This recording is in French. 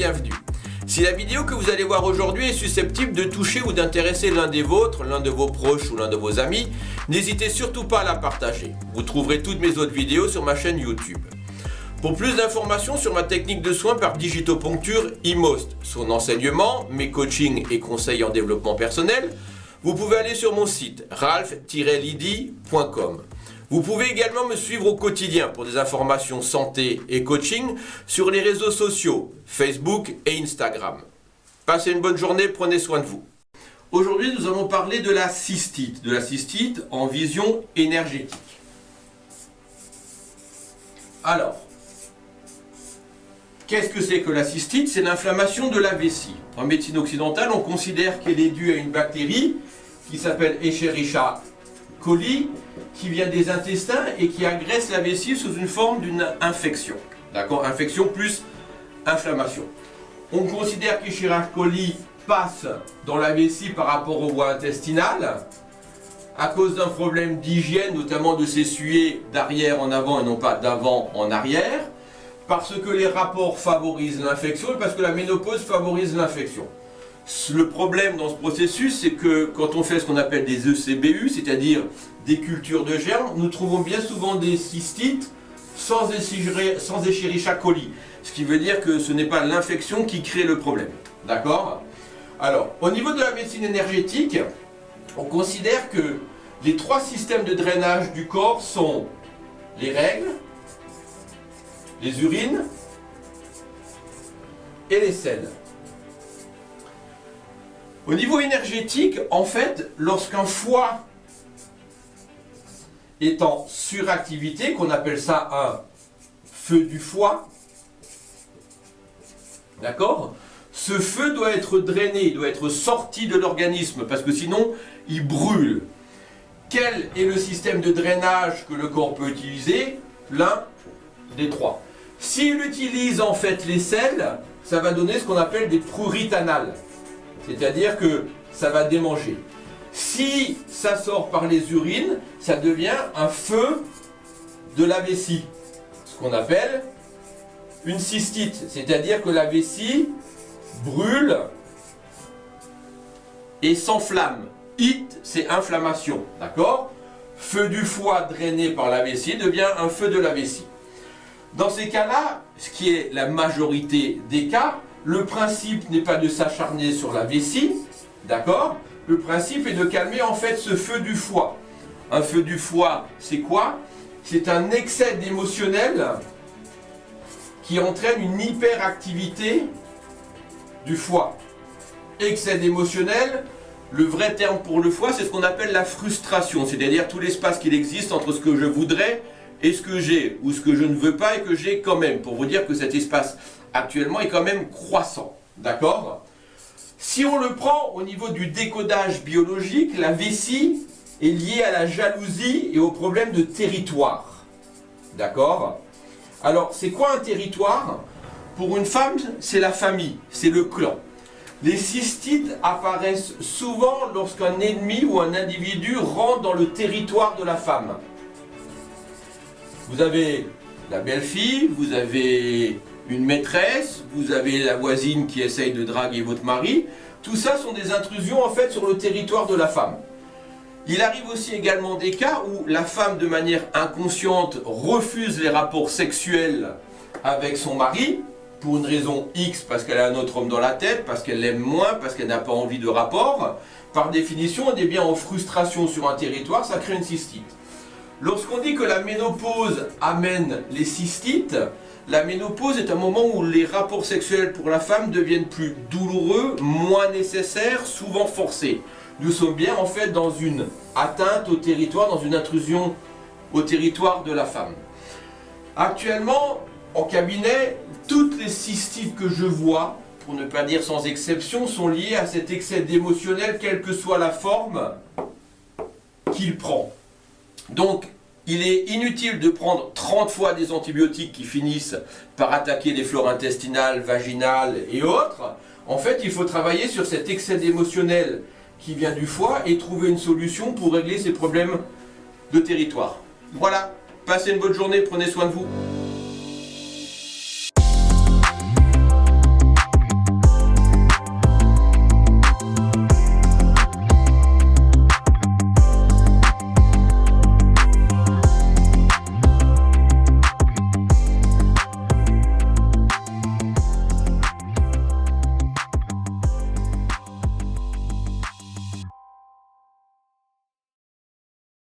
bienvenue. Si la vidéo que vous allez voir aujourd'hui est susceptible de toucher ou d'intéresser l'un des vôtres, l'un de vos proches ou l'un de vos amis, n'hésitez surtout pas à la partager. Vous trouverez toutes mes autres vidéos sur ma chaîne YouTube. Pour plus d'informations sur ma technique de soins par digitoponcture IMOST, son enseignement, mes coachings et conseils en développement personnel, vous pouvez aller sur mon site ralph-lidi.com. Vous pouvez également me suivre au quotidien pour des informations santé et coaching sur les réseaux sociaux, Facebook et Instagram. Passez une bonne journée, prenez soin de vous. Aujourd'hui, nous allons parler de la cystite en vision énergétique. Alors, qu'est-ce que c'est que la cystite? C'est l'inflammation de la vessie. En médecine occidentale, on considère qu'elle est due à une bactérie qui s'appelle Escherichia coli, qui vient des intestins et qui agresse la vessie sous une forme d'une infection. D'accord? Infection plus inflammation. On considère qu'Escherichia coli passe dans la vessie par rapport aux voies intestinales à cause d'un problème d'hygiène, notamment de s'essuyer d'arrière en avant et non pas d'avant en arrière, parce que les rapports favorisent l'infection et parce que la ménopause favorise l'infection. Le problème dans ce processus, c'est que quand on fait ce qu'on appelle des ECBU, c'est-à-dire des cultures de germes, nous trouvons bien souvent des cystites sans Escherichia coli. Ce qui veut dire que ce n'est pas l'infection qui crée le problème. D'accord? Alors, au niveau de la médecine énergétique, on considère que les trois systèmes de drainage du corps sont les règles, les urines et les selles. Au niveau énergétique, en fait, lorsqu'un foie est en suractivité, qu'on appelle ça un feu du foie, d'accord? Ce feu doit être drainé, il doit être sorti de l'organisme, parce que sinon, il brûle. Quel est le système de drainage que le corps peut utiliser? L'un des trois. S'il utilise en fait les selles, ça va donner ce qu'on appelle des prurites anales. C'est-à-dire que ça va démanger. Si ça sort par les urines, ça devient un feu de la vessie. Ce qu'on appelle une cystite. C'est-à-dire que la vessie brûle et s'enflamme. It, c'est inflammation. D'accord? Feu du foie drainé par la vessie devient un feu de la vessie. Dans ces cas-là, ce qui est la majorité des cas, le principe n'est pas de s'acharner sur la vessie, d'accord? Le principe est de calmer en fait ce feu du foie. Un feu du foie, c'est quoi? C'est un excès d'émotionnel qui entraîne une hyperactivité du foie. Excès d'émotionnel, le vrai terme pour le foie, c'est ce qu'on appelle la frustration, c'est-à-dire tout l'espace qu'il existe entre ce que je voudrais et ce que j'ai, ou ce que je ne veux pas et que j'ai quand même, pour vous dire que cet espace actuellement est quand même croissant, d'accord? Si on le prend au niveau du décodage biologique, la vessie est liée à la jalousie et au problème de territoire, d'accord? Alors, c'est quoi un territoire? Pour une femme, c'est la famille, c'est le clan. Les cystites apparaissent souvent lorsqu'un ennemi ou un individu rentre dans le territoire de la femme. Vous avez la belle-fille, vous avez une maîtresse, vous avez la voisine qui essaye de draguer votre mari. Tout ça sont des intrusions en fait sur le territoire de la femme. Il arrive aussi également des cas où la femme de manière inconsciente refuse les rapports sexuels avec son mari pour une raison X, parce qu'elle a un autre homme dans la tête, parce qu'elle l'aime moins, parce qu'elle n'a pas envie de rapport. Par définition, on est bien en frustration sur un territoire, ça crée une cystite. Lorsqu'on dit que la ménopause amène les cystites, la ménopause est un moment où les rapports sexuels pour la femme deviennent plus douloureux, moins nécessaires, souvent forcés. Nous sommes bien en fait dans une atteinte au territoire, dans une intrusion au territoire de la femme. Actuellement, en cabinet, toutes les cystites que je vois, pour ne pas dire sans exception, sont liées à cet excès d'émotionnel, quelle que soit la forme qu'il prend. Donc, il est inutile de prendre 30 fois des antibiotiques qui finissent par attaquer les flores intestinales, vaginales et autres. En fait, il faut travailler sur cet excès d'émotionnel qui vient du foie et trouver une solution pour régler ces problèmes de territoire. Voilà, passez une bonne journée, prenez soin de vous.